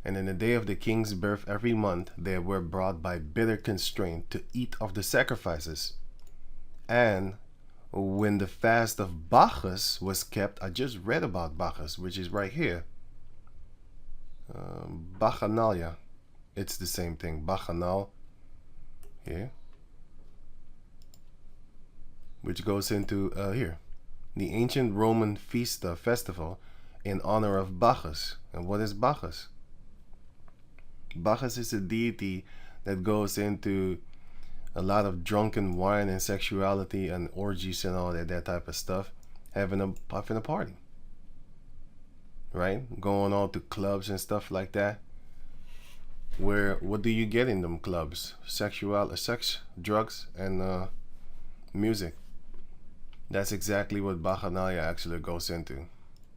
And in the day of the king's birth every month, they were brought by bitter constraint to eat of the sacrifices. And when the fast of Bacchus was kept, I just read about Bacchus, which is right here. Bacchanalia. It's the same thing. Bacchanal. Here. Which goes into here. The ancient Roman festival in honor of Bacchus. And what is Bacchus? Bacchus is a deity that goes into a lot of drunken wine and sexuality and orgies and all that type of stuff, having a party, right? Going on to clubs and stuff like that. Where what do you get in them clubs? Sex, drugs, and music. That's exactly what Bacchanalia actually goes into,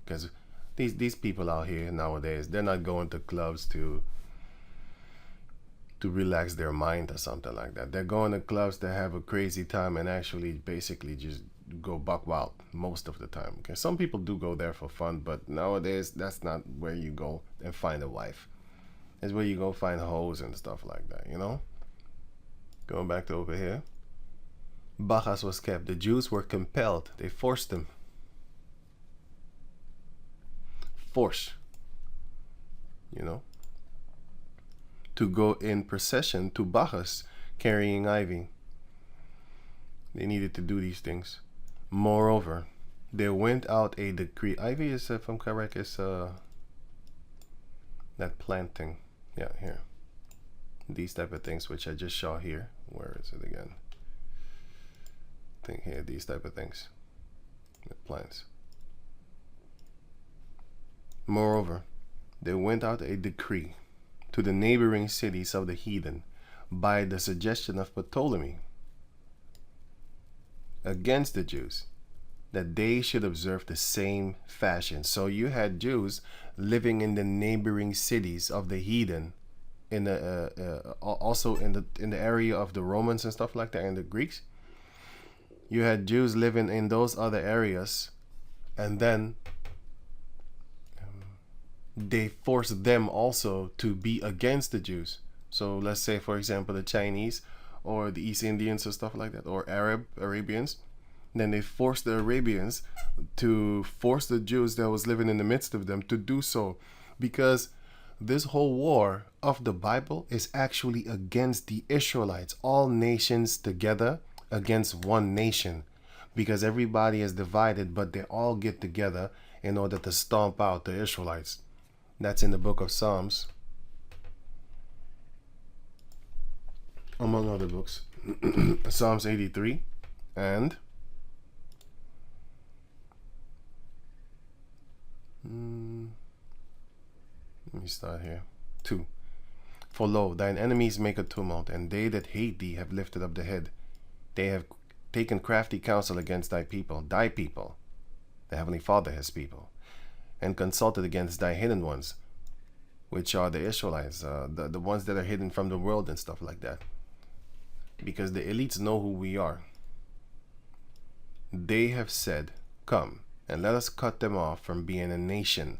because these people out here nowadays, they're not going to clubs to relax their mind or something like that. They're going to clubs to have a crazy time and actually basically just go buck wild most of the time. Okay, some people do go there for fun, but nowadays that's not where you go and find a wife. It's where you go find hoes and stuff like that, you know? Going back to over here. Bacchus was kept. The Jews were compelled. They forced them. Force. You know? To go in procession to Bacchus carrying ivy. They needed to do these things. Moreover, there went out a decree. Ivy is, if I'm correct, is that plant thing. Yeah, here. These type of things, which I just saw here. Where is it again? I think here, these type of things. The plants. Moreover, there went out a decree to the neighboring cities of the heathen by the suggestion of Ptolemy against the Jews, that they should observe the same fashion. So you had Jews living in the neighboring cities of the heathen, in the also in the area of the Romans and stuff like that, and the Greeks. You had Jews living in those other areas, and then they forced them also to be against the Jews. So let's say, for example, the Chinese or the East Indians or stuff like that, or Arabians. Then they forced the Arabians to force the Jews that was living in the midst of them to do so, because this whole war of the Bible is actually against the Israelites, all nations together against one nation, because everybody is divided, but they all get together in order to stomp out the Israelites. That's in the book of Psalms, among other books. Psalms 83 and let me start here. 2. For lo, thine enemies make a tumult, and they that hate thee have lifted up the head. They have taken crafty counsel against thy people, the Heavenly Father, his people, and consulted against thy hidden ones, which are the Israelites, the ones that are hidden from the world and stuff like that. Because the elites know who we are. They have said, come, and let us cut them off from being a nation.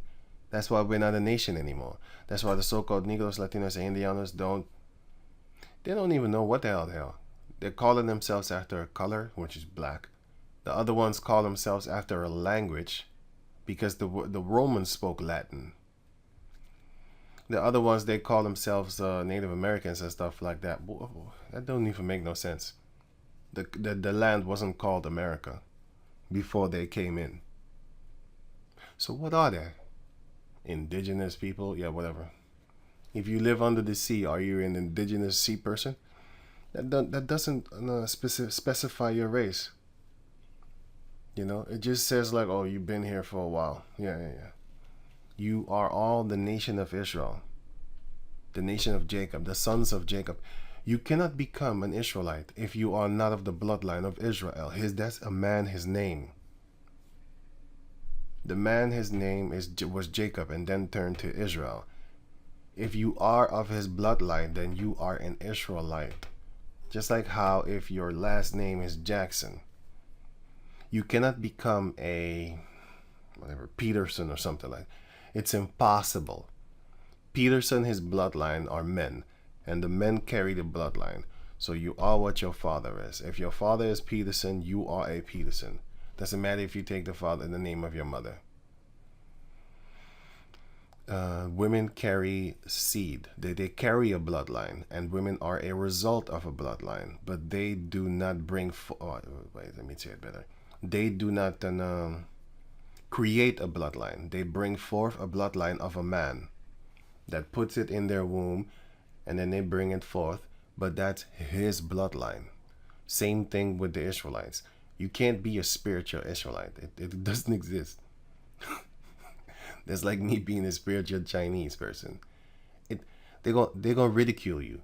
That's why we're not a nation anymore. That's why the so-called Negroes, Latinos, and Indianos don't even know what the hell. They're calling themselves after a color, which is black. The other ones call themselves after a language, because the Romans spoke Latin. The other ones, they call themselves Native Americans and stuff like that. That don't even make no sense. The land wasn't called America before they came in. So what are they? Indigenous people? Yeah, whatever. If you live under the sea, are you an indigenous sea person? That doesn't specify your race. You know, it just says like, oh, you've been here for a while. Yeah. You are all the nation of Israel, the nation of Jacob, the sons of Jacob. You cannot become an Israelite if you are not of the bloodline of Israel. That's a man, his name. The man, his name was Jacob, and then turned to Israel. If you are of his bloodline, then you are an Israelite. Just like how if your last name is Jackson, you cannot become a Peterson or something like that. It's impossible. Peterson, his bloodline are men, and the men carry the bloodline. So you are what your father is. If your father is Peterson, you are a Peterson. Doesn't matter if you take the father in the name of your mother. Women carry seed. They carry a bloodline, and women are a result of a bloodline. But they do not bring. Wait, let me say it better. They do not create a bloodline. They bring forth a bloodline of a man that puts it in their womb, and then they bring it forth. But that's his bloodline. Same thing with the Israelites. You can't be a spiritual Israelite. It doesn't exist. That's like me being a spiritual Chinese person. They're gonna ridicule you.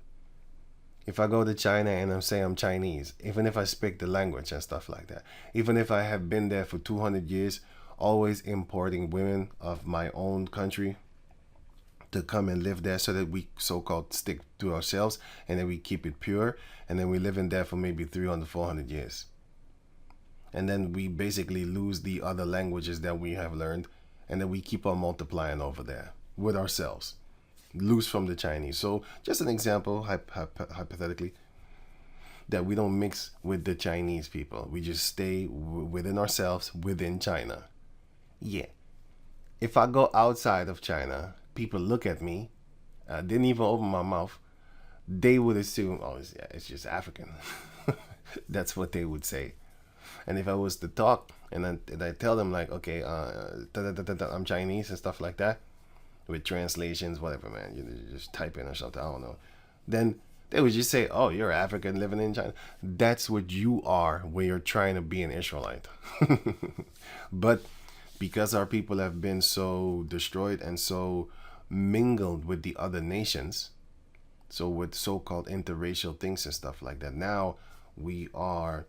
If I go to China and I'm saying I'm Chinese, even if I speak the language and stuff like that, even if I have been there for 200 years, always importing women of my own country to come and live there so that we so-called stick to ourselves and then we keep it pure, and then we live in there for maybe 300, 400 years. And then we basically lose the other languages that we have learned, and then we keep on multiplying over there with ourselves. Lose from the Chinese. So just an example, hypothetically, that we don't mix with the Chinese people. We just stay within ourselves, within China. Yeah. If I go outside of China, people look at me, didn't even open my mouth, they would assume, oh, it's just African. That's what they would say. And if I was to talk and I tell them like, okay, I'm Chinese and stuff like that, with translations, whatever, man, you just type in or something, I don't know, then they would just say, oh, you're African living in China. That's what you are when you're trying to be an Israelite. But because our people have been so destroyed and so mingled with the other nations, so with so-called interracial things and stuff like that, now we are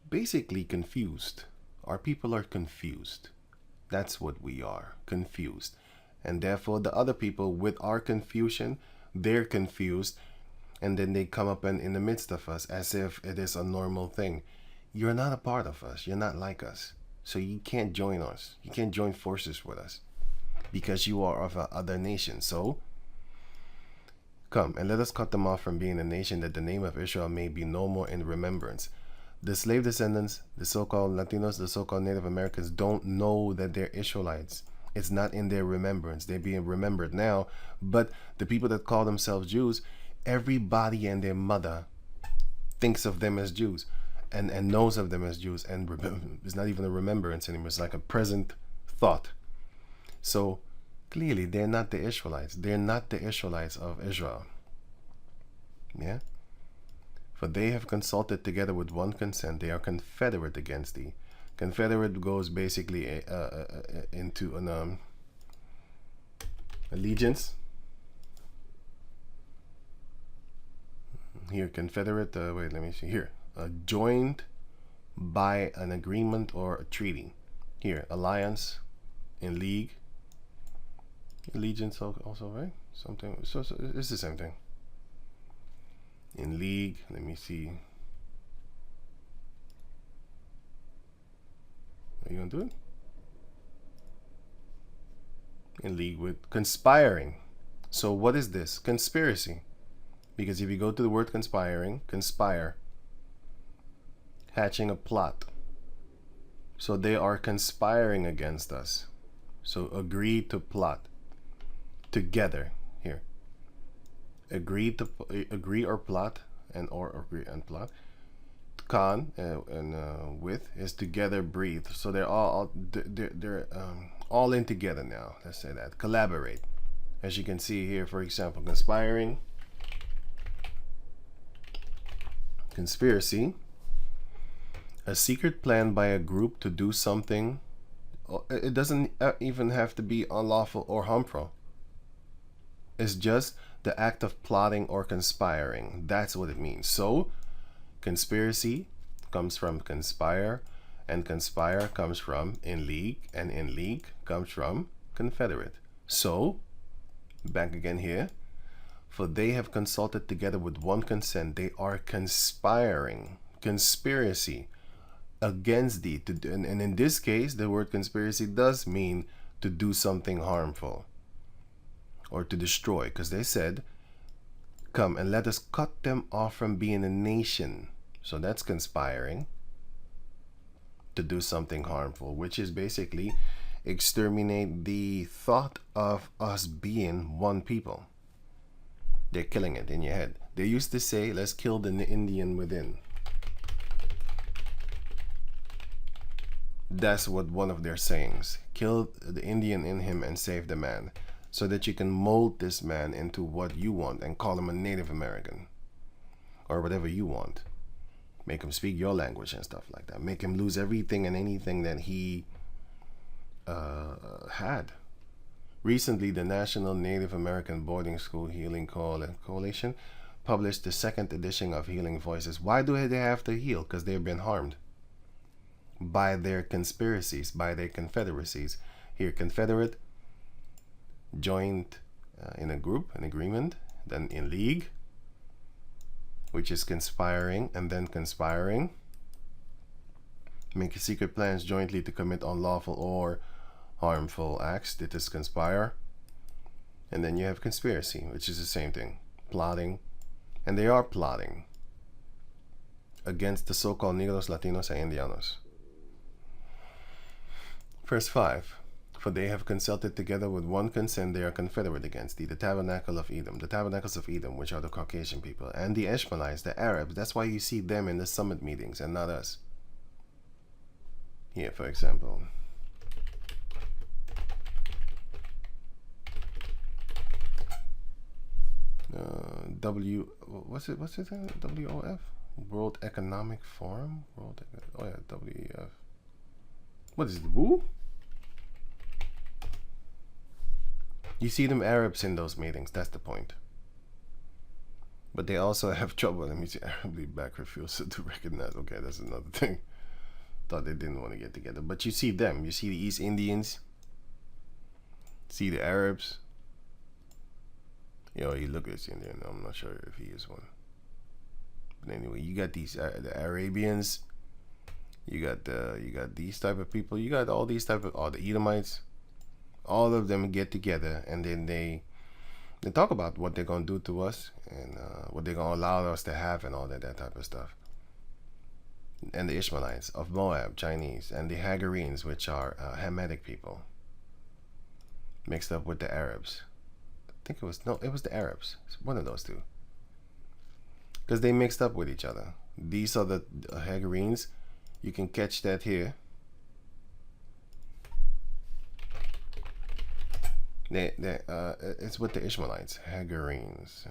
basically confused. Our people are confused. That's what we are, confused. And therefore the other people with our confusion, they're confused, and then they come up in the midst of us as if it is a normal thing. You're not a part of us. You're not like us. So you can't join us. You can't join forces with us because you are of other nation. So come and let us cut them off from being a nation, that the name of Israel may be no more in remembrance. The slave descendants, the so-called Latinos, the so-called Native Americans don't know that they're Israelites. It's not in their remembrance. They're being remembered now. But the people that call themselves Jews, everybody and their mother thinks of them as Jews and knows of them as Jews. And it's not even a remembrance anymore. It's like a present thought. So clearly, they're not the Israelites. They're not the Israelites of Israel. Yeah? For they have consulted together with one consent. They are confederate against thee. Confederate goes basically into an allegiance. Here, confederate, wait, let me see. Here, joined by an agreement or a treaty. Here, alliance, in league. Allegiance also, right? Something, so it's the same thing. In league, let me see. Are you gonna do it? In league with, conspiring. So what is this? Conspiracy. Because if you go to the word conspiring, conspire, hatching a plot. So they are conspiring against us. So agree to plot together. Here, agree or plot, and or agree and plot. Con and with is together breathe. So they're all in together now. Let's say that. Collaborate. As you can see here, for example, conspiring, conspiracy, a secret plan by a group to do something. It doesn't even have to be unlawful or harmful. It's just the act of plotting or conspiring. That's what it means. So conspiracy comes from conspire, and conspire comes from in league, and in league comes from confederate. So back again here, for they have consulted together with one consent. They are conspiring, conspiracy against thee. And in this case, the word conspiracy does mean to do something harmful. or to destroy, because they said, come and let us cut them off from being a nation. So that's conspiring to do something harmful, which is basically exterminate the thought of us being one people. They're killing it in your head. They used to say, let's kill the Indian within. That's what one of their sayings. Kill the Indian in him and save the man. So that you can mold this man into what you want and call him a Native American. Or whatever you want. Make him speak your language and stuff like that. Make him lose everything and anything that he had. Recently, the National Native American Boarding School Healing Coalition published the 2nd edition of Healing Voices. Why do they have to heal? Because they've been harmed by their conspiracies, by their confederacies. Here, confederate, joined in a group, an agreement, then in league, which is conspiring, and then conspiring. Make secret plans jointly to commit unlawful or harmful acts. That is conspire. And then you have conspiracy, which is the same thing. Plotting. And they are plotting against the so-called Negros, Latinos, and Indianos. Verse 5. For they have consulted together with one consent, they are confederate against thee, the tabernacle of Edom, the tabernacles of Edom, which are the Caucasian people, and the Ishmaelites, the Arabs. That's why you see them in the summit meetings and not us. Here, for example. What's it? WOF? World Economic Forum? WEF. What is it? Woo? You see them Arabs in those meetings. That's the point. But they also have trouble. Let me see. Arably back refusal to recognize. Okay, that's another thing. Thought they didn't want to get together. But you see them. You see the East Indians. See the Arabs. Yo, you look at Indian. I'm not sure if he is one. But anyway, you got these the Arabians. You got these type of people. You got all these type of all the Edomites. All of them get together and then they talk about what they're gonna do to us and what they're gonna allow us to have and all that type of stuff. And the Ishmaelites of Moab, Chinese, and the Hagarenes, which are Hamitic people, mixed up with the Arabs. I think it was the Arabs. It's one of those two. Because they mixed up with each other. These are the Hagarenes. You can catch that here. It's with the Ishmaelites, Hagarenes.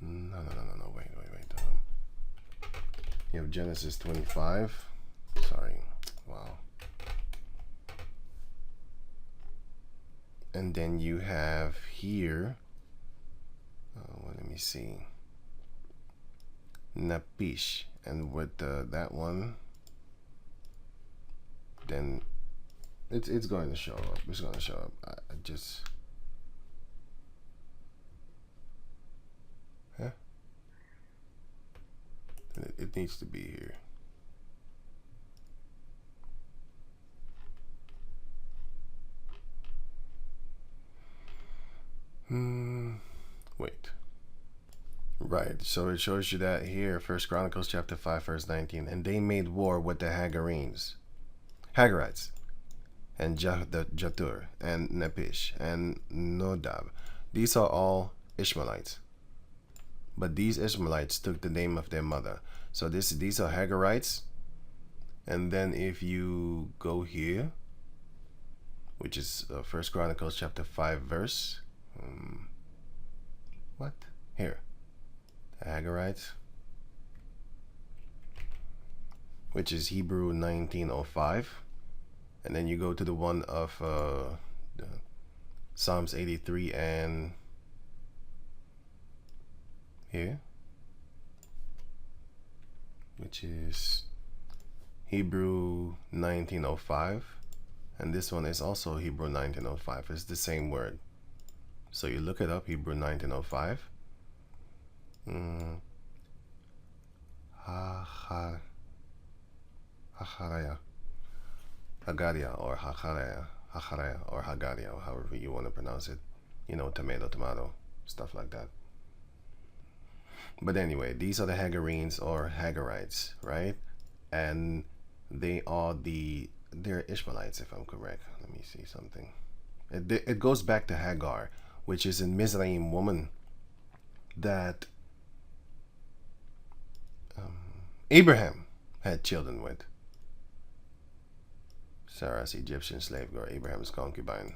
No. Wait. You have Genesis 25. Sorry. Wow. And then you have here. Let me see. Napish, and with that one, then it's going to show up. It's going to show up. I just it needs to be here. Wait. Right, so it shows you that here, 1 Chronicles chapter 5, verse 19. And they made war with the Hagarites, and Jatur, and Nepish, and Nodab. These are all Ishmaelites. But these Ishmaelites took the name of their mother. So these are Hagarites. And then if you go here, which is 1 Chronicles chapter 5, verse... what? Here. The Hagarites, which is Hebrew 1905, and then you go to the one of Psalms 83 and here, which is Hebrew 1905, and this one is also Hebrew 1905. It's the same word, so you look it up, Hebrew 1905. Hacharaya, Hagaria, or Hacharaya, or Hagaria, however you want to pronounce it. You know, tomato, stuff like that. But anyway, these are the Hagarenes or Hagarites, right? And they're Ishmaelites, if I'm correct. Let me see something. It goes back to Hagar, which is a Mizraim woman that Abraham had children with. Sarah's Egyptian slave girl, Abraham's concubine.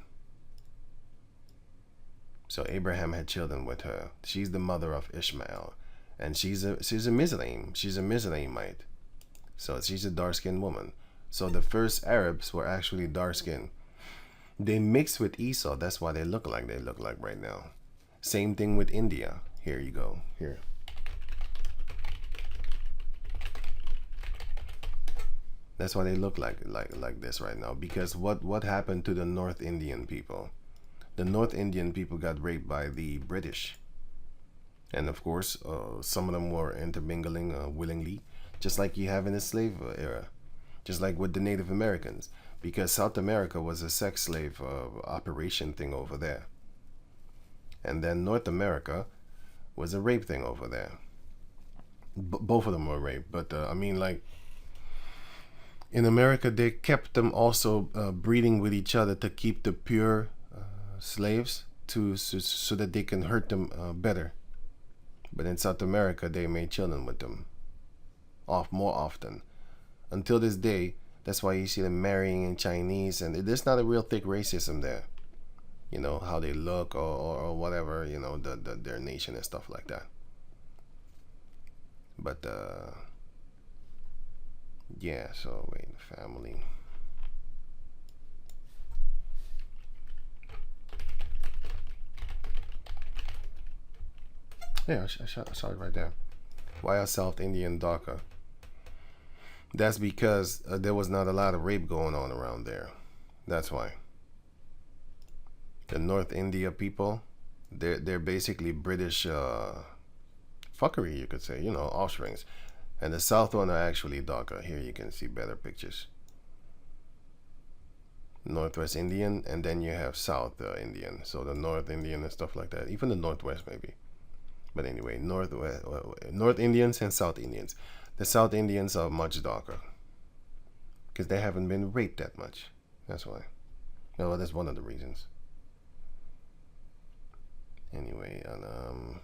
So Abraham had children with her. She's the mother of Ishmael, and she's a Mizraim. She's a Mizraimite. So she's a dark-skinned woman. So the first Arabs were actually dark-skinned. They mixed with Esau. That's why they look like right now. Same thing with India. Here you go. Here. That's why they look like this right now. Because what happened to the North Indian people? The North Indian people got raped by the British. And of course, some of them were intermingling willingly, just like you have in the slave era, just like with the Native Americans, because South America was a sex slave operation thing over there. And then North America was a rape thing over there. Both of them were rape, but I mean, like, in America, they kept them also breeding with each other to keep the pure slaves so that they can hurt them better. But in South America, they made children with them more often. Until this day, that's why you see them marrying in Chinese, and there's not a real thick racism there. You know, how they look or whatever, you know, their nation and stuff like that. But yeah, so wait, family. Yeah, I saw it right there. Why are South Indian darker? That's because there was not a lot of rape going on around there. That's why. The North India people, they're basically British fuckery, you could say, you know, offsprings. And the South one are actually darker. Here you can see better pictures. Northwest Indian, and then you have South Indian. So the North Indian and stuff like that. Even the Northwest maybe. But anyway, North Indians and South Indians. The South Indians are much darker because they haven't been raped that much. That's why. Well, that's one of the reasons. Anyway, and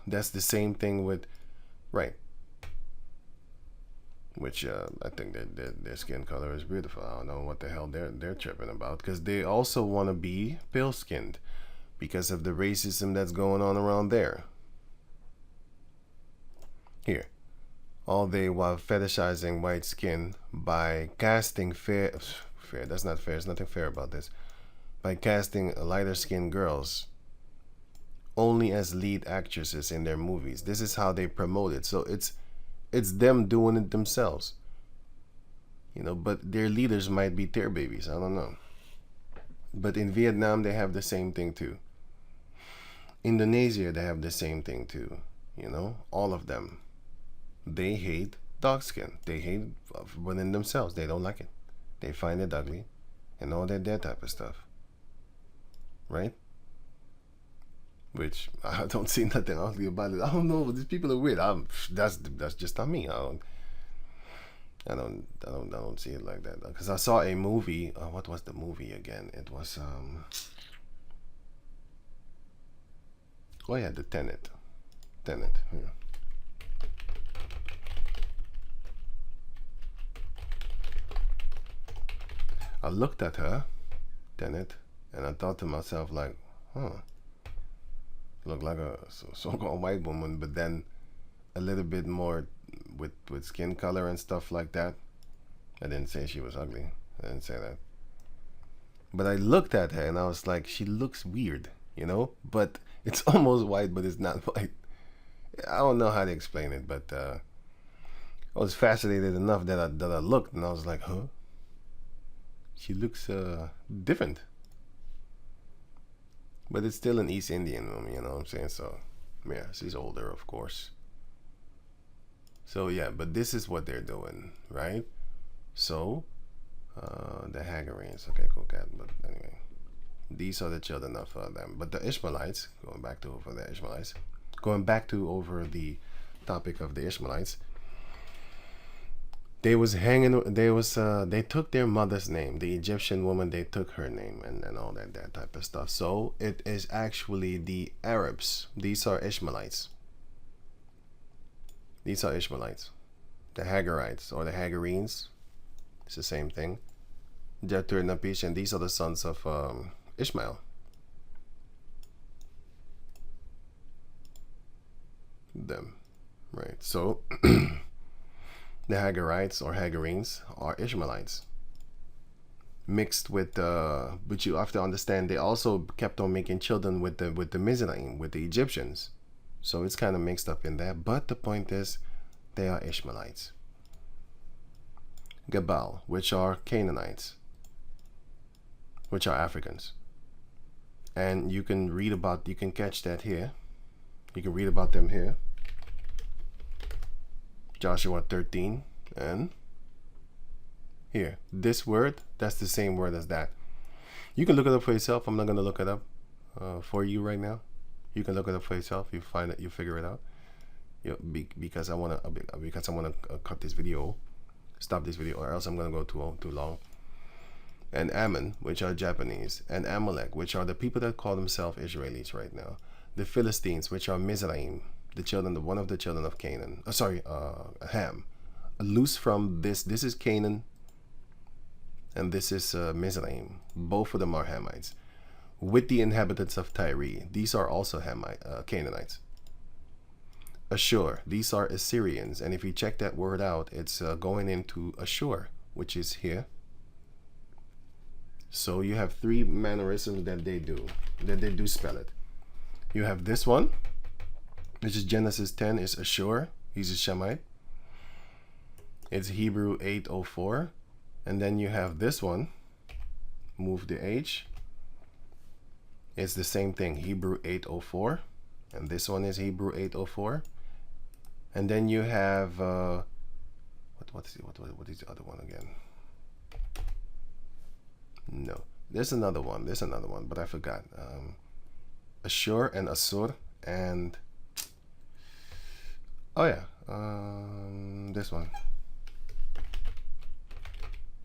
that's the same thing with, right? Which I think that their skin color is beautiful. I don't know what the hell they're tripping about, because they also want to be pale-skinned because of the racism that's going on around there. Here, all day while fetishizing white skin by casting fair, that's not fair, there's nothing fair about this, by casting lighter skinned girls only as lead actresses in their movies. This is how they promote it. So it's them doing it themselves, you know, but their leaders might be tear babies, I don't know. But in Vietnam they have the same thing too. Indonesia, they have the same thing too, you know, all of them. They hate dark skin. They hate within themselves. They don't like it. They find it ugly and all that type of stuff. Right? Which I don't see nothing ugly about it. I don't know. These people are weird. That's just not me. I don't see it like that. Because I saw a movie. What was the movie again? It was oh yeah, the Tenet. Yeah. I looked at her, Tenet, and I thought to myself, like, look like a so-called white woman, but then a little bit more with skin color and stuff like that. I didn't say she was ugly. I didn't say that. But I looked at her and I was like, she looks weird, you know? But it's almost white, but it's not white. I don't know how to explain it, but I was fascinated enough that I looked and I was like, huh? She looks different. But it's still an East Indian woman, you know what I'm saying? So, yeah, she's older, of course. So yeah, but this is what they're doing, right? So the Hagarenes, okay, cool cat. But anyway, these are the children of them. But the Ishmaelites, going back to over the Ishmaelites, going back to over the topic of the Ishmaelites, they was hanging. They took their mother's name, the Egyptian woman. They took her name and all that type of stuff. So it is actually the Arabs. These are Ishmaelites. These are Ishmaelites. The Hagarites or the Hagarenes. It's the same thing. Jetur and Napish, and these are the sons of Ishmael. Them, right? So the Hagarites or Hagarenes are Ishmaelites mixed with but you have to understand they also kept on making children with the Mizraim, with the Egyptians. So it's kind of mixed up in there. But the point is, they are Ishmaelites. Gebal, which are Canaanites, which are Africans. And you can read about, you can catch that here. You can read about them here. Joshua 13 and here. This word, that's the same word as that. You can look it up for yourself. I'm not going to look it up for you right now. You can look it up for yourself. You find it, you figure it out. Because I want to cut this video, stop this video, or else I'm going to go too long. And Ammon, which are Japanese, and Amalek, which are the people that call themselves Israelis right now. The Philistines, which are Mizraim, the children of one of the children of Canaan. Ham. Loose from this is Canaan, and this is Mizraim. Both of them are Hamites. With the inhabitants of Tyre, these are also Canaanites. Ashur, these are Assyrians, and if you check that word out, it's going into Ashur, which is here. So you have three mannerisms that they do spell it. You have this one, which is Genesis 10, is Ashur. He's a Shemite. It's Hebrew 804. And then you have this one, move the H. It's the same thing, Hebrew 804. And this one is Hebrew 804. And then you have, what is the other one again? No, there's another one, but I forgot. Ashur and Asur and, oh yeah, this one.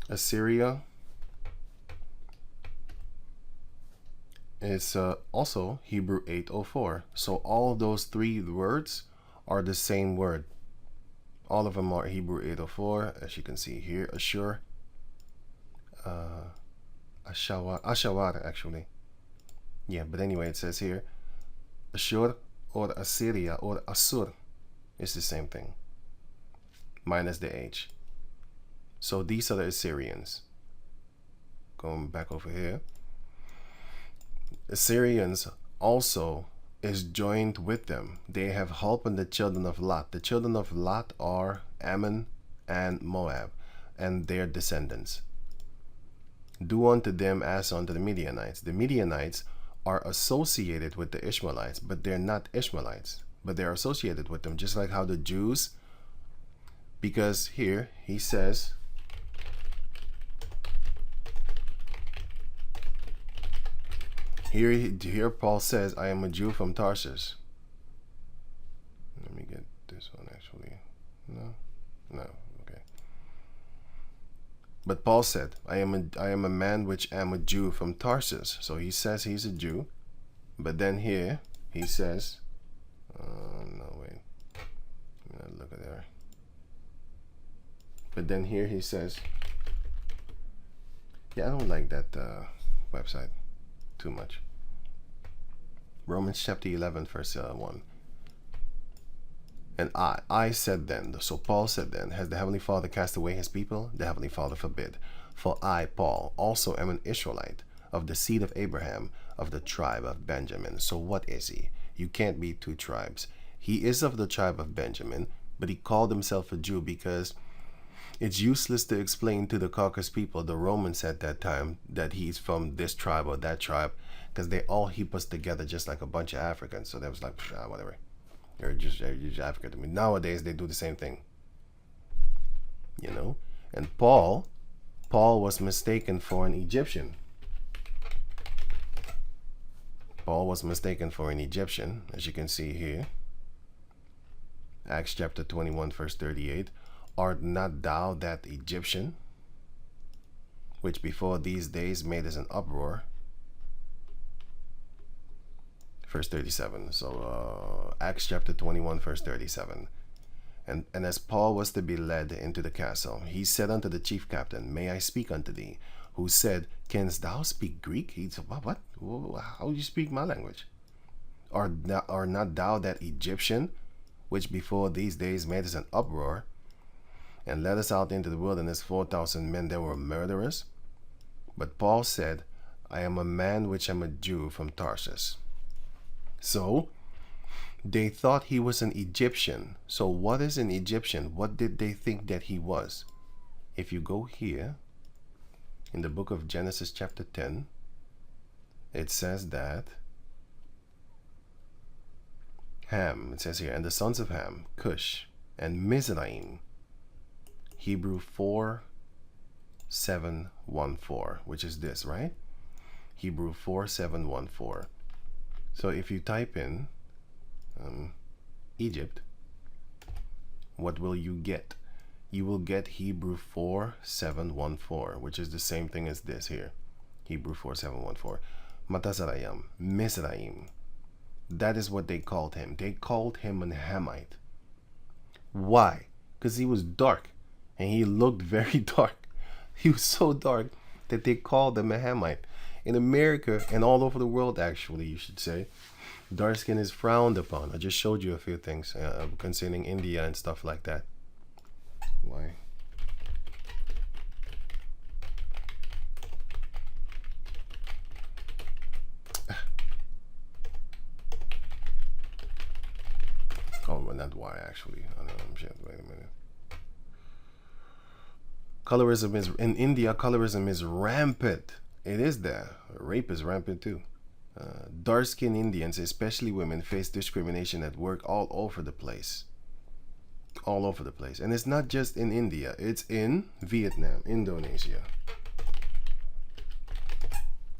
Assyria is also Hebrew 804. So all of those three words are the same word. All of them are Hebrew 804, as you can see here. Ashur, Ashawar actually. Yeah, but anyway, it says here Ashur or Assyria or Asur is the same thing, minus the H. So these are the Assyrians. Going back over here. Assyrians also is joined with them. They have helped the children of Lot. The children of Lot are Ammon and Moab and their descendants. Do unto them as unto the Midianites. The Midianites are associated with the Ishmaelites, but they're not Ishmaelites, but they're associated with them, just like how the Jews, because here he says, here Paul says, I am a Jew from Tarsus. Let me get this one actually. No, okay. But Paul said, I am a man which am a Jew from Tarsus. So he says he's a Jew. But then here he says, no, wait. Let me look at there. But then here he says, yeah, I don't like that website too much. Romans chapter 11, verse 1. And I said then, so Paul said then, has the Heavenly Father cast away his people? The Heavenly Father forbid. For I, Paul, also am an Israelite, of the seed of Abraham, of the tribe of Benjamin. So what is he? You can't be two tribes. He is of the tribe of Benjamin, but he called himself a Jew because it's useless to explain to the Caucasus people, the Romans at that time, that he's from this tribe or that tribe, because they all heap us together just like a bunch of Africans. So they was like, whatever. You're just African to me. Nowadays, they do the same thing. you know. And Paul was mistaken for an Egyptian. Paul was mistaken for an Egyptian, as you can see here. Acts chapter 21, verse 38. Art not thou that Egyptian, which before these days made us an uproar? Verse 37. So Acts chapter 21, verse 37. And as Paul was to be led into the castle, he said unto the chief captain, May I speak unto thee? Who said, Canst thou speak Greek? He said, What? How do you speak my language? Are not thou that Egyptian, which before these days made us an uproar, and led us out into the wilderness 4,000 men that were murderers? But Paul said, I am a man which am a Jew from Tarsus. So they thought he was an Egyptian. So what is an Egyptian? What did they think that he was? If you go here, in the book of Genesis chapter 10, it says that Ham, it says here, and the sons of Ham, Cush, and Mizraim, Hebrew 4714, which is this, right? Hebrew 4714. So if you type in Egypt, what will you get? You will get Hebrew 4714, which is the same thing as this here. Hebrew 4714. Matazarayam, Mizraim. That is what they called him. They called him an Hamite. Why? Because he was dark, and he looked very dark. He was so dark that they called him a Hamite. In America, and all over the world, actually, you should say, dark skin is frowned upon. I just showed you a few things concerning India and stuff like that. Why? Oh, well, not why, actually. Shit, wait a minute. Colorism is, in India, colorism is rampant. It is there. Rape is rampant too. Dark-skinned Indians, especially women, face discrimination at work all over the place. All over the place. And it's not just in India. It's in Vietnam, Indonesia.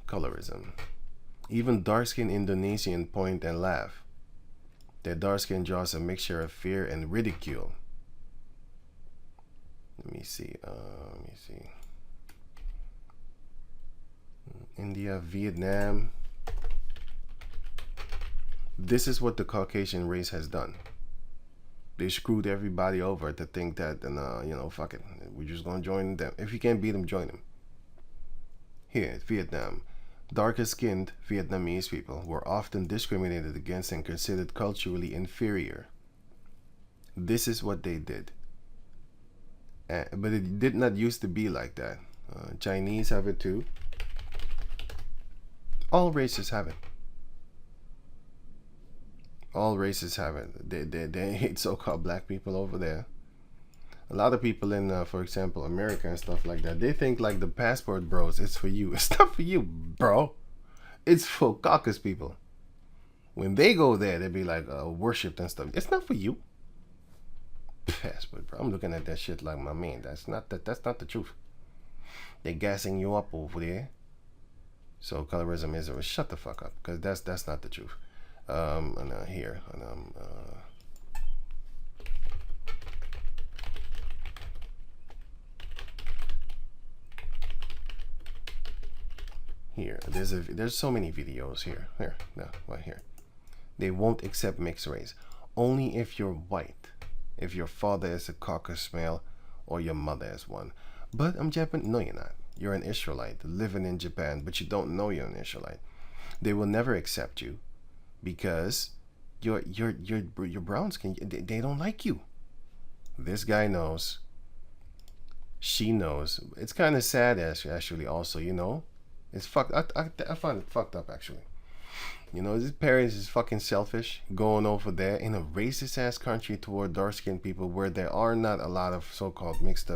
Colorism. Even dark-skinned Indonesian point and laugh. Their dark skin draws a mixture of fear and ridicule. Let me see. India, Vietnam. This is what the Caucasian race has done. They screwed everybody over to think that, and fuck it, we're just gonna join them. If you can't beat them, join them. Here, Vietnam. Darker skinned Vietnamese people were often discriminated against and considered culturally inferior. This is what they did. But it did not used to be like that. Chinese have it too. All races have it. All races have it. They hate so-called black people over there. A lot of people in, for example, America and stuff like that, they think like the passport bros, it's for you. It's not for you, bro. It's for caucus people. When they go there, they be like worshipped and stuff. It's not for you. Passport, bro. I'm looking at that shit like, my man, that's not the truth. They're gassing you up over there. So colorism is, shut the fuck up, because that's not the truth. Here, there's so many videos here. Right here. They won't accept mixed race. Only if you're white. If your father is a caucus male or your mother is one. But I'm Japanese. No, you're not. You're an Israelite living in Japan, but you don't know you're an Israelite. They will never accept you because you're brown skin. They don't like you. This guy knows. She knows. It's kind of sad, actually. Also, it's fucked. I find it fucked up, actually. This parents is fucking selfish, going over there in a racist ass country toward dark skinned people where there are not a lot of so-called mixed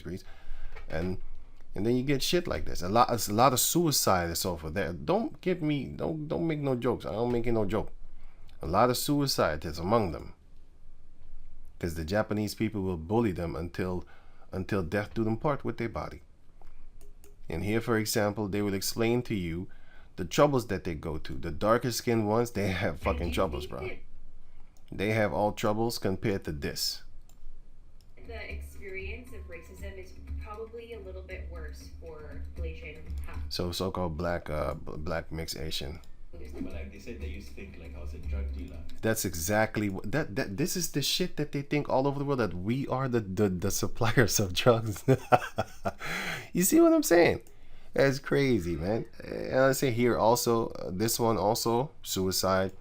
breeds, and then you get shit like this. A lot of suicide is over there. Don't make no jokes. I don't make no joke. A lot of suicide is among them. because the Japanese people will bully them until death do them part with their body. And here, for example, they will explain to you the troubles that they go to. The darker skinned ones, they have fucking troubles, bro. They have all troubles compared to this. The experience of racism is probably a little bit worse for Blasian. So-called black mixed Asian. But like they said, they used to think like I was a drug dealer. That's exactly what this is the shit that they think all over the world, that we are the suppliers of drugs. You see what I'm saying? That's crazy, man. And I say here also, this one also, suicide.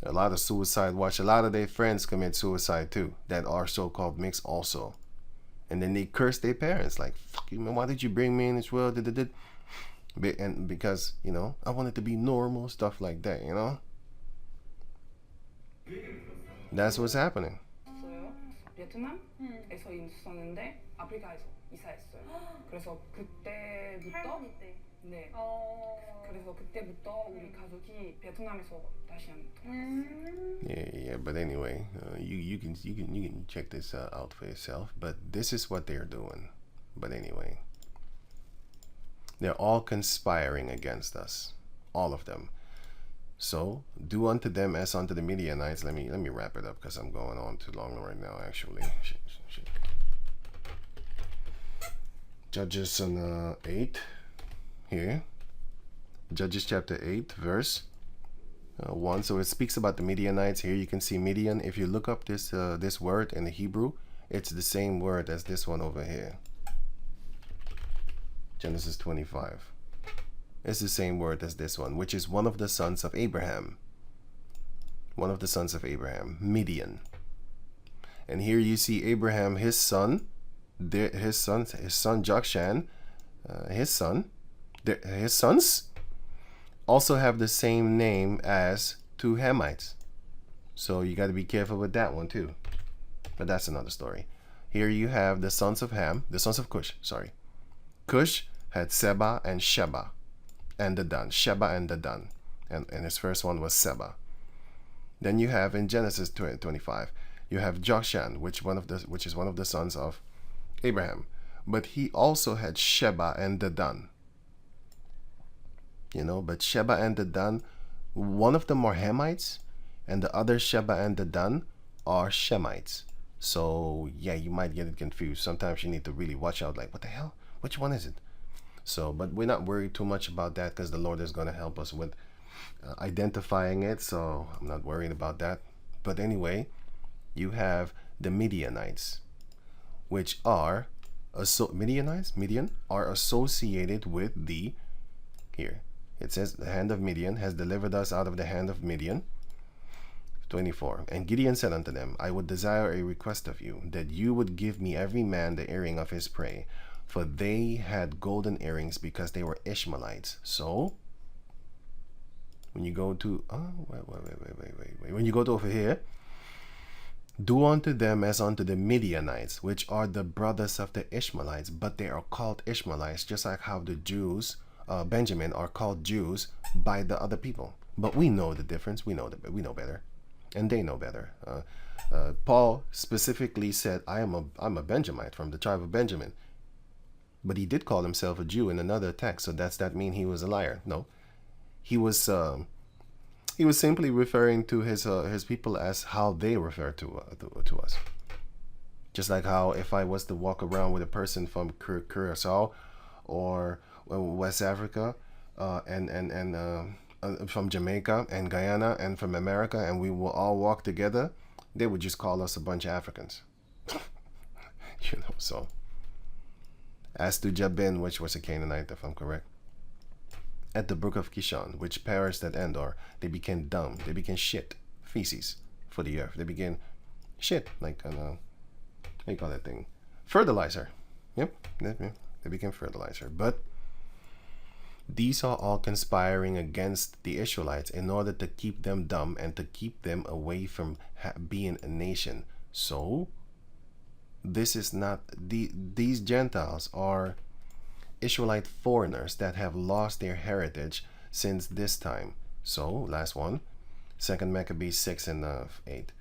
A lot of suicide watch. A lot of their friends commit suicide too, that are so-called mixed also. And then they curse their parents like, fuck you, man, why did you bring me in this world? And because, you know, I wanted to be normal, stuff like that, you know? That's what's happening. 베트남에서 있었는데 아프리카에서 이사했어요. 그래서 그때부터 네. 그래서 그때부터 우리 가족이 베트남에서 다시 한번 Yeah, but anyway, you can check this out for yourself. But this is what they're doing. But anyway, they're all conspiring against us, all of them. So do unto them as unto the Midianites. Let me wrap it up because I'm going on too long right now. Actually, shit. Judges 8 here. Judges chapter 8 verse 1. So it speaks about the Midianites. Here you can see Midian. If you look up this word in the Hebrew, it's the same word as this one over here. Genesis 25. It's the same word as this one, which is one of the sons of Abraham. One of the sons of Abraham, Midian. And here you see Abraham, his son Jokshan, his sons also have the same name as two Hamites. So you got to be careful with that one too. But that's another story. Here you have the sons of Ham, the sons of Cush, sorry. Cush had Seba and Sheba and Dedan. Sheba and Dedan. And his first one was Seba. Then you have in Genesis 25, you have Jokshan, which is one of the sons of Abraham. But he also had Sheba and Dedan. You know, but Sheba and Dedan, one of them are Hamites, and the other Sheba and Dedan are Shemites. So yeah, you might get it confused. Sometimes you need to really watch out, like, what the hell? Which one is it? So, but we're not worried too much about that because the Lord is going to help us with identifying it. So I'm not worried about that. But anyway, you have the Midianites, which are Midian are associated with the, here it says, the hand of Midian has delivered us out of the hand of Midian. 24. And Gideon said unto them, I would desire a request of you, that you would give me every man the earring of his prey, for they had golden earrings, because they were Ishmaelites. So when you go to wait. When you go to over here, do unto them as unto the Midianites, which are the brothers of the Ishmaelites, but they are called Ishmaelites, just like how the Jews, Benjamin, are called Jews by the other people. But we know the difference. We know better, and they know better. Paul specifically said, I'm a Benjamite from the tribe of Benjamin. But he did call himself a Jew in another text. So does that mean he was a liar? No. He was simply referring to his people as how they refer to us. Just like how if I was to walk around with a person from Curacao or West Africa and from Jamaica and Guyana and from America, and we will all walk together, they would just call us a bunch of Africans. You know, so. As to Jabin, which was a Canaanite, if I'm correct, at the brook of Kishon, which perished at Endor, they became dumb. They became shit, feces for the earth. They became shit, like how you call that thing? Fertilizer. Yep, they became fertilizer. But these are all conspiring against the Israelites in order to keep them dumb and to keep them away from being a nation. So this is not these Gentiles are Israelite foreigners that have lost their heritage since this time. So last one, 2 Maccabees 6 and 8.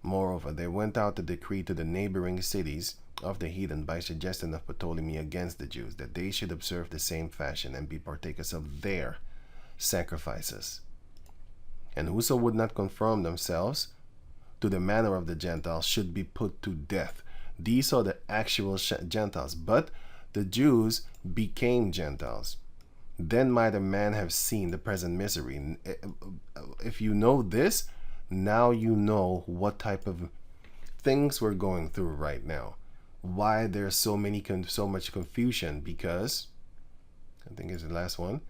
Moreover, there went out a decree to the neighboring cities of the heathen by suggestion of Ptolemy against the Jews, that they should observe the same fashion and be partakers of their sacrifices. And whoso would not conform themselves to the manner of the Gentiles should be put to death. These are the actual Gentiles, but the Jews became Gentiles. Then might a man have seen the present misery. If you know this, now you know what type of things we're going through right now. Why there's so much confusion, because I think it's the last one.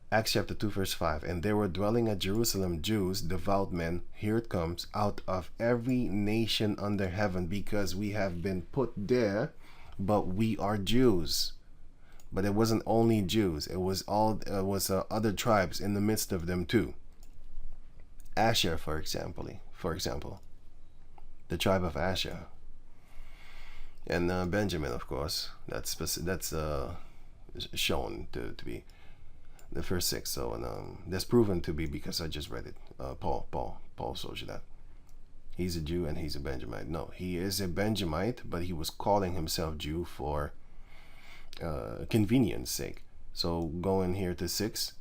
Acts chapter 2 verse 5. And there were dwelling at Jerusalem Jews, devout men, here it comes, out of every nation under heaven, because we have been put there, but we are Jews. But it wasn't only Jews, it was other tribes in the midst of them too. Asher, for example, the tribe of Asher, and Benjamin, of course. That's shown to be the first 6. So that's proven to be, because I just read it. Paul shows you that he's a Jew and he's a Benjamite. No, he is a Benjamite, but he was calling himself Jew for convenience sake. So go in here to 6.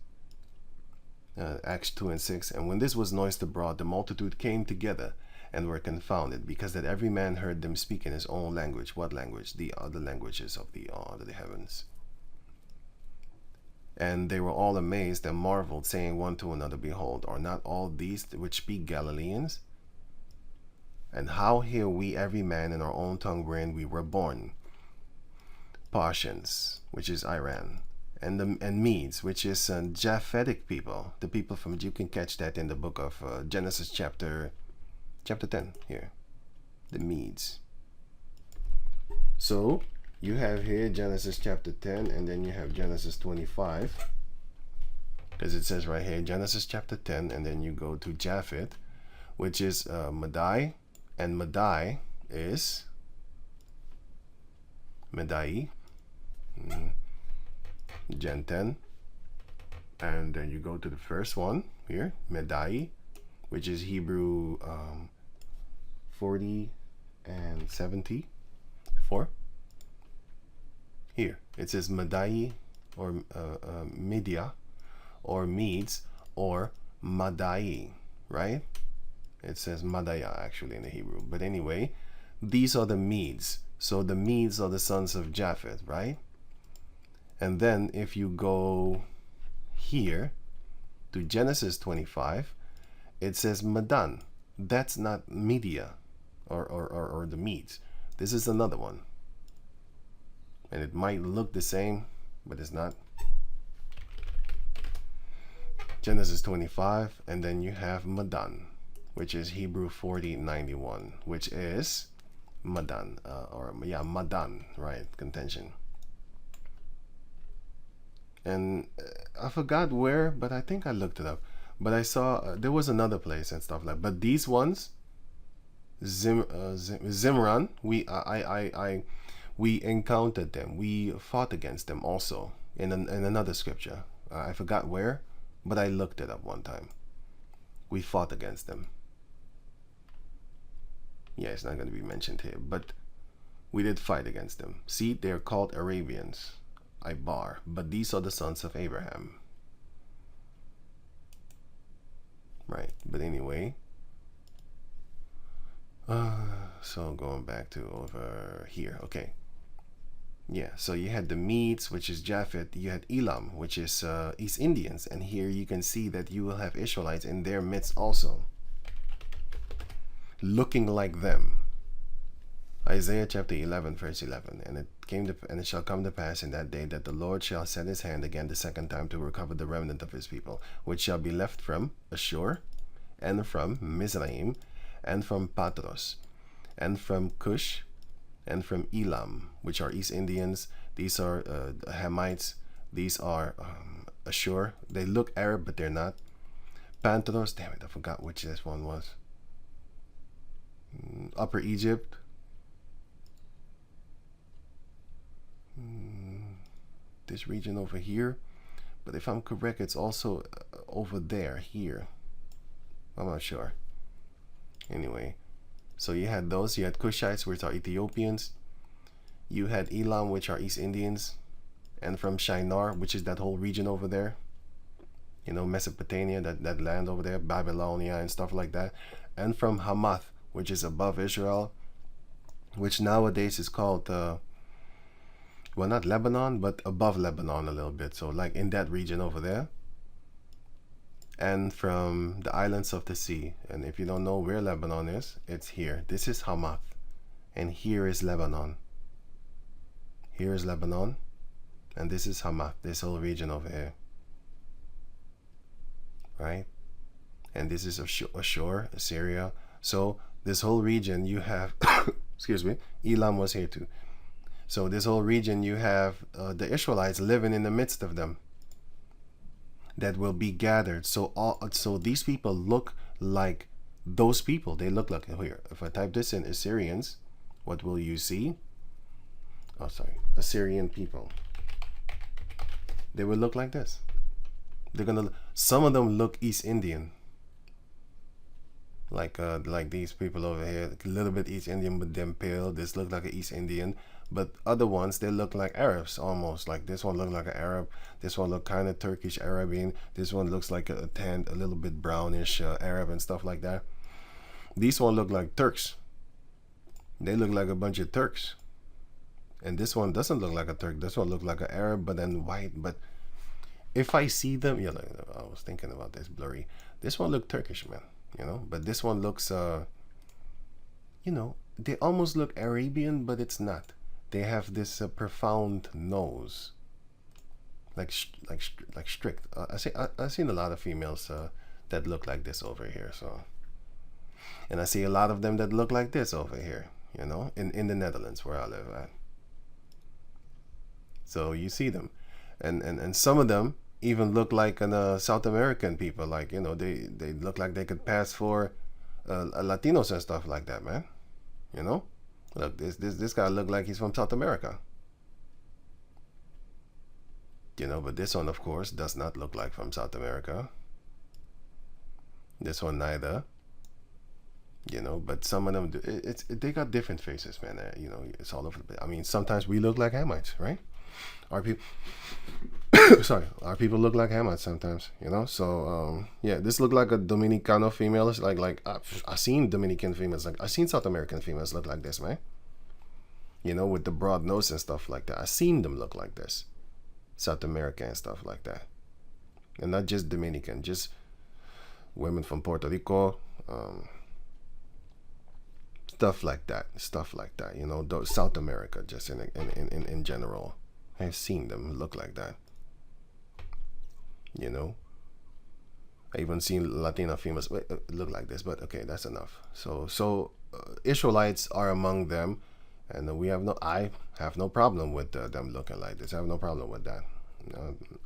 Acts 2 and 6. And when this was noised abroad, the multitude came together and were confounded, because that every man heard them speak in his own language. What language? The other languages of the heavens. And they were all amazed and marveled, saying one to another, Behold, are not all these which speak Galileans? And how hear we every man in our own tongue wherein we were born? Parthians, which is Iran, and Medes, which is Japhetic people, the people from, you can catch that in the book of Genesis chapter 10 here, the Medes. So you have here Genesis chapter 10, and then you have Genesis 25, because it says right here Genesis chapter 10, and then you go to Japhet, which is Madai, and Madai is Medai, Gen 10, and then you go to the first one here, Medai, which is Hebrew 40 and 74. Here it says Madai, or Media, or Medes, or Madai, right? It says Madaya actually in the Hebrew, but anyway, these are the Medes. So the Medes are the sons of Japheth, right? And then if you go here to Genesis 25, it says Madan. That's not Media or the Medes. This is another one. And it might look the same, but it's not. Genesis 25, and then you have Madan, which is Hebrew 40:91, which is Madan, Madan, right? Contention. And I forgot where, but I think I looked it up. But I saw there was another place and stuff like. But these ones, Zimran, we encountered them. We fought against them also in another scripture. I forgot where, but I looked it up one time. We fought against them. Yeah, it's not going to be mentioned here, but we did fight against them. See, they're called Arabians, Ibar, but these are the sons of Abraham. Right, but anyway, so going back to over here, okay. Yeah, so you had the Medes, which is Japhet. You had Elam, which is East Indians, and here you can see that you will have Israelites in their midst also, looking like them. Isaiah chapter 11 verse 11. And it shall come to pass in that day that the Lord shall set his hand again the second time to recover the remnant of his people, which shall be left from Ashur, and from Mizraim, and from Patros, and from Cush, and from Elam, which are East Indians. These are Hamites. These are Ashur. They look Arab, but they're not. Patros, damn it, I forgot which this one was. Upper Egypt. This region over here, but if I'm correct, it's also over there, here. I'm not sure. Anyway, so you had those. You had Cushites, which are Ethiopians. You had Elam, which are East Indians. And from Shinar, which is that whole region over there. You know, Mesopotamia, that land over there, Babylonia and stuff like that. And from Hamath, which is above Israel, which nowadays is called, well, not Lebanon, but above Lebanon a little bit. So like in that region over there. And from the islands of the sea. And if you don't know where Lebanon is, it's here. This is Hamath. And here is Lebanon. Here is Lebanon. And this is Hamath, this whole region over here. Right? And this is Ashur, Assyria. So this whole region you have, excuse me, Elam was here too. So this whole region you have the Israelites living in the midst of them that will be gathered. So these people look like those people. They look like, here, if I type this in Assyrians, what will you see? Oh, sorry, Assyrian people. They will look like this. They're gonna, some of them look East Indian. Like these people over here, a little bit East Indian, but them pale. This look like an East Indian. But other ones, they look like Arabs almost. Like this one look like an Arab. This one look kind of Turkish Arabian. This one looks like a tanned, a little bit brownish Arab and stuff like that. These one look like Turks. They look like a bunch of Turks. And this one doesn't look like a Turk. This one look like an Arab, but then white. But if I see them, yeah, like, I was thinking about this blurry. This one look Turkish, man. You know, but this one looks, you know, they almost look Arabian, but it's not. They have this profound nose, like strict. I've seen a lot of females that look like this over here. So, and I see a lot of them that look like this over here. You know, in the Netherlands where I live at. So you see them, and some of them even look like South American people. Like, you know, they look like they could pass for Latinos and stuff like that, man. You know, look, this guy look like he's from South America. You know, but this one, of course, does not look like from South America. This one neither. You know, but some of them, they got different faces, man. You know, it's all over the place. I mean, sometimes we look like Hamites, right? Our people, sorry, our people look like Hamites sometimes, you know. So yeah, this look like a Dominicano female. It's like I've seen Dominican females, like I've seen South American females look like this, man. You know, with the broad nose and stuff like that. I've seen them look like this, South American and stuff like that, and not just Dominican, just women from Puerto Rico, stuff like that, you know, South America, just in general. I've seen them look like that, you know. I even seen Latina females look like this, but okay, that's enough. So Israelites are among them, and I have no problem with them looking like this. I have no problem with that.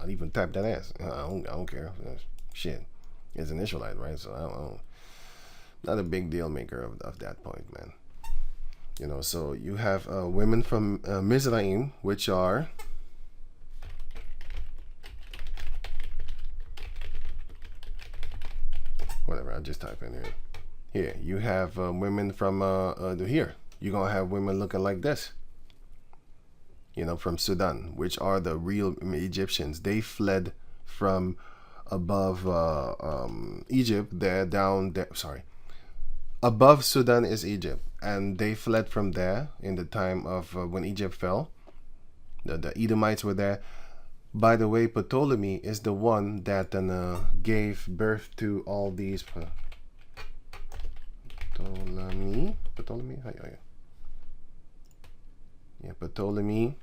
I'll even tap that ass. I don't care. Shit, it's an Israelite, right? So I don't, not a big deal maker of that point, man. You know, so you have women from Mizraim, which are whatever. I'll just type in here. Here you have women from here. You're gonna have women looking like this. You know, from Sudan, which are the real Egyptians. They fled from above Egypt. They're down there. Sorry. Above Sudan is Egypt, and they fled from there in the time of when Egypt fell. The Edomites were there. By the way, Ptolemy is the one that gave birth to all these. Ptolemy. Yeah, Ptolemy.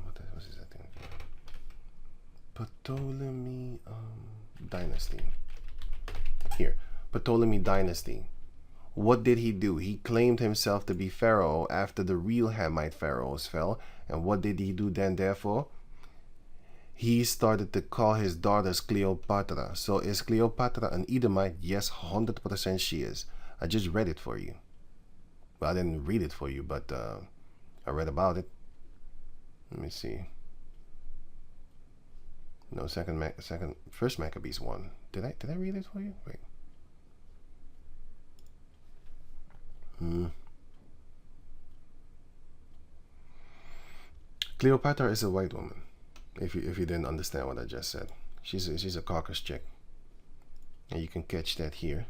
What is that thing? Ptolemy dynasty. Here, Ptolemy dynasty. What did he do? He claimed himself to be Pharaoh after the real Hamite pharaohs fell. And what did he do then, therefore? He started to call his daughters Cleopatra. So is Cleopatra an Edomite? Yes, 100% she is. I just read it for you. Well, I didn't read it for you, but I read about it. Let me see. No, first Maccabees 1. Did I read it for you? Wait. Cleopatra is a white woman. If you didn't understand what I just said, she's a Caucasus chick, and you can catch that here.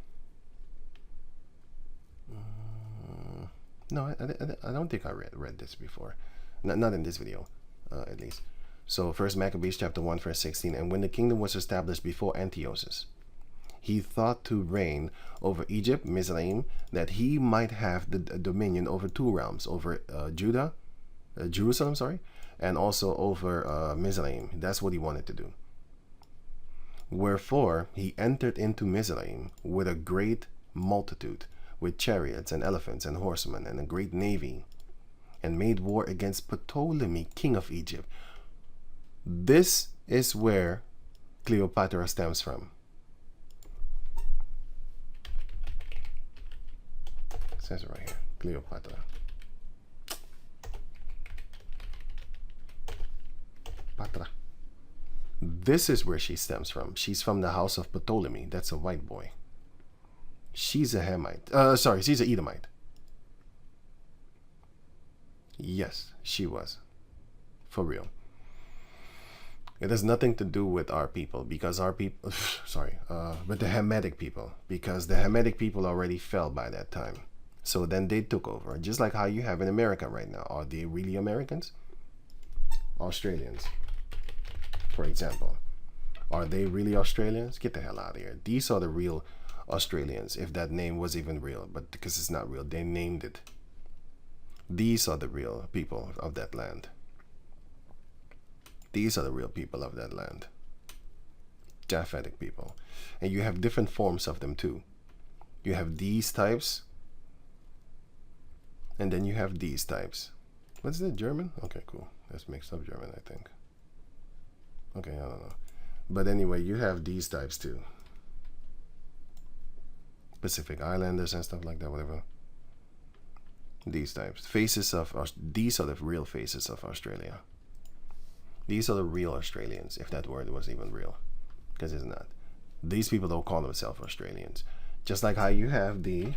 No, I don't think I read this before. Not in this video, at least. So, First Maccabees chapter 1, verse 16. And when the kingdom was established before Antiochus, he thought to reign over Egypt, Mizraim, that he might have the dominion over two realms, over Jerusalem, and also over Mizraim. That's what he wanted to do. Wherefore he entered into Mizraim with a great multitude, with chariots and elephants and horsemen and a great navy, and made war against Ptolemy, king of Egypt. This is where Cleopatra stems from. It says it right here, Cleopatra. Patra. This is where she stems from. She's from the house of Ptolemy. That's a white boy. She's a Hamite. She's an Edomite. Yes, she was. For real. It has nothing to do with our people, because our people, with the Hamitic people, because the Hamitic people already fell by that time. So then they took over, just like how you have in America right now. Are they really Americans? Australians, for example. Are they really Australians? Get the hell out of here. These are the real Australians, if that name was even real, but because it's not real, they named it. These are the real people of that land. These are the real people of that land. Japhetic people. And you have different forms of them too. You have these types, and then you have these types. What's that, German? Okay, cool. That's mixed up German, I think. Okay, I don't know. But anyway, you have these types too. Pacific Islanders and stuff like that, whatever. These types. These are the real faces of Australia. These are the real Australians, if that word was even real. Because it's not. These people don't call themselves Australians. Just like how you have the...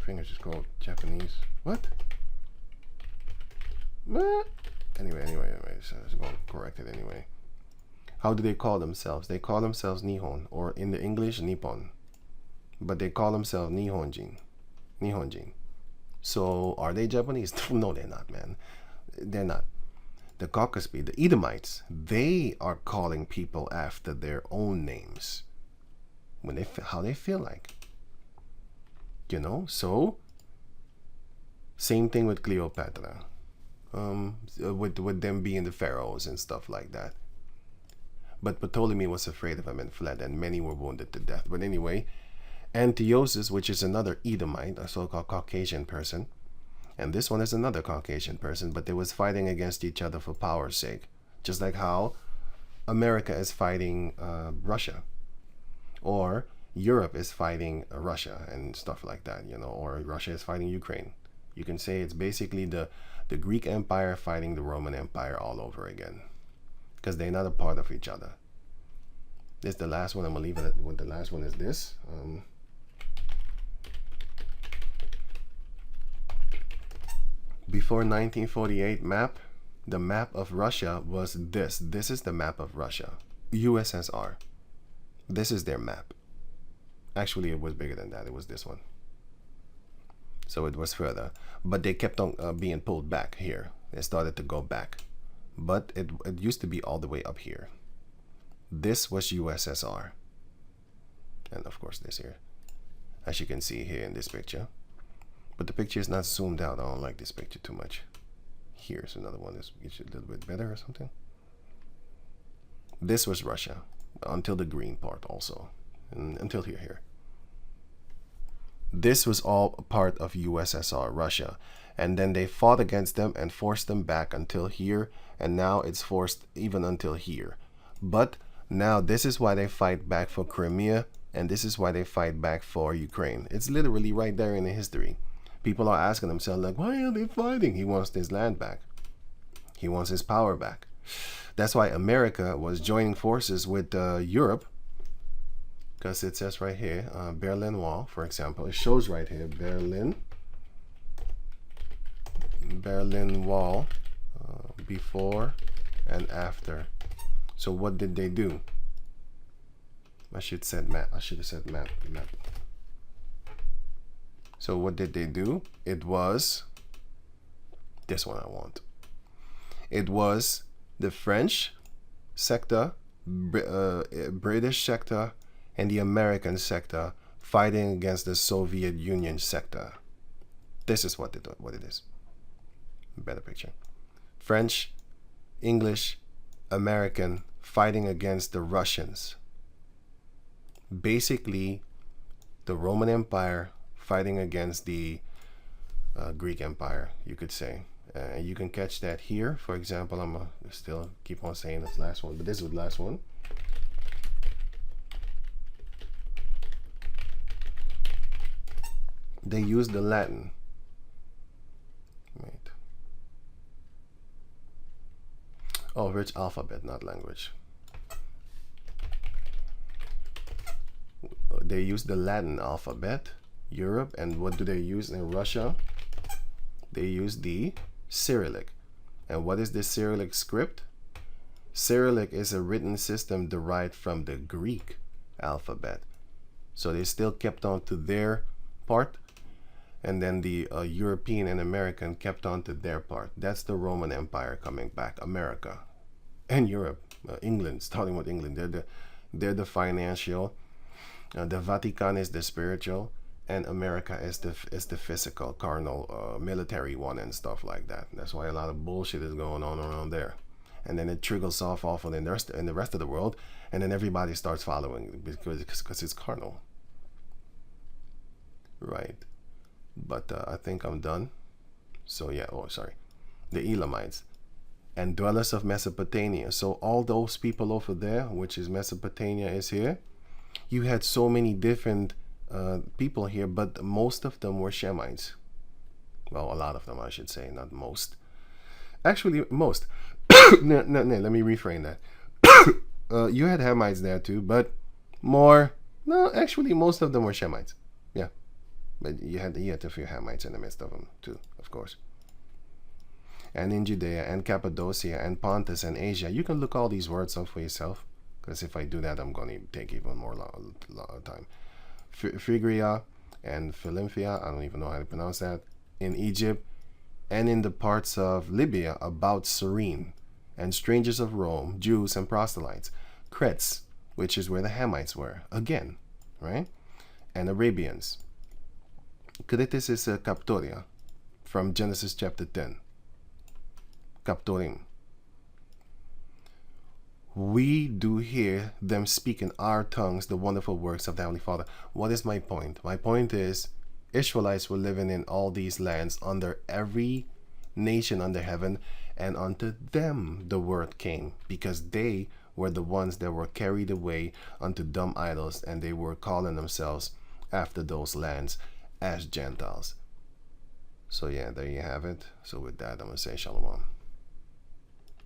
fingers just called Japanese. What? Anyway, so I was going to correct it anyway. How do they call themselves? They call themselves Nihon, or in the English, Nippon. But they call themselves Nihonjin. So, are they Japanese? No, they're not, man. They're not. The Caucasus people, the Edomites, they are calling people after their own names. How they feel like. You know, so same thing with Cleopatra, with them being the pharaohs and stuff like that. But Ptolemy was afraid of him and fled, and many were wounded to death. But anyway, Antiochus, which is another Edomite, a so-called Caucasian person, and this one is another Caucasian person, but they was fighting against each other for power's sake, just like how America is fighting Russia, or Europe is fighting Russia and stuff like that, you know, or Russia is fighting Ukraine. You can say it's basically the Greek Empire fighting the Roman Empire all over again, because they're not a part of each other. This is the last one. I'm gonna leave it with the last one is this. Before 1948 map, the map of Russia was this. This is the map of Russia, USSR. This is their map. Actually, it was bigger than that. It was this one. So it was further. But they kept on being pulled back here. They started to go back. But it used to be all the way up here. This was USSR. And of course this here. As you can see here in this picture. But the picture is not zoomed out. I don't like this picture too much. Here's another one. It's a little bit better or something. This was Russia. Until the green part also. Until here. This was all a part of USSR, Russia. And then they fought against them and forced them back until here. And now it's forced even until here. But now this is why they fight back for Crimea. And this is why they fight back for Ukraine. It's literally right there in the history. People are asking themselves, like, why are they fighting? He wants his land back. He wants his power back. That's why America was joining forces with Europe, because it says right here, Berlin Wall, for example. It shows right here, Berlin Wall, before and after. So what did they do? I should have said map. So what did they do? It was this one I want. It was the French sector, British sector, and the American sector fighting against the Soviet Union sector. This is what it is. Better picture. French, English, American fighting against the Russians. Basically, the Roman Empire fighting against the Greek Empire, you could say. You can catch that here. For example, I'm going to still keep on saying this last one, but this is the last one. They use the Latin. Wait. Oh, rich alphabet, not language. They use the Latin alphabet, Europe, and what do they use in Russia? They use the Cyrillic. And what is the Cyrillic script? Cyrillic is a written system derived from the Greek alphabet. So they still kept on to their part, and then the European and American kept on to their part. That's the Roman Empire coming back. America and Europe, England, starting with England. They're the financial. The Vatican is the spiritual, and America is the physical, carnal, military one and stuff like that. That's why a lot of bullshit is going on around there. And then it trickles off in the rest of the world, and then everybody starts following because it's carnal. Right. But I think I'm done. So yeah, the Elamites and dwellers of Mesopotamia. So all those people over there, which is Mesopotamia, is here. You had so many different people here, but most of them were Shemites. Well, a lot of them, I should say, not most. Actually, most. No, let me reframe that. You had Hamites there too, but more. No, actually, most of them were Shemites. Yeah, but you had a few Hamites in the midst of them too, of course. And in Judea and Cappadocia and Pontus and Asia, you can look all these words up for yourself. Because if I do that, I'm going to take even more time. Phrygia and Philymphia, I don't even know how to pronounce that, in Egypt, and in the parts of Libya about Cyrene, and strangers of Rome, Jews and proselytes, Crets, which is where the Hamites were, again, right? And Arabians. Cretes is Captoria, from Genesis chapter 10. Captorim. We do hear them speak in our tongues the wonderful works of the Heavenly Father. What is my point? My point is, Israelites were living in all these lands under every nation under heaven, and unto them the word came, because they were the ones that were carried away unto dumb idols, and they were calling themselves after those lands as Gentiles. So yeah, there you have it. So with that, I'm going to say Shalom.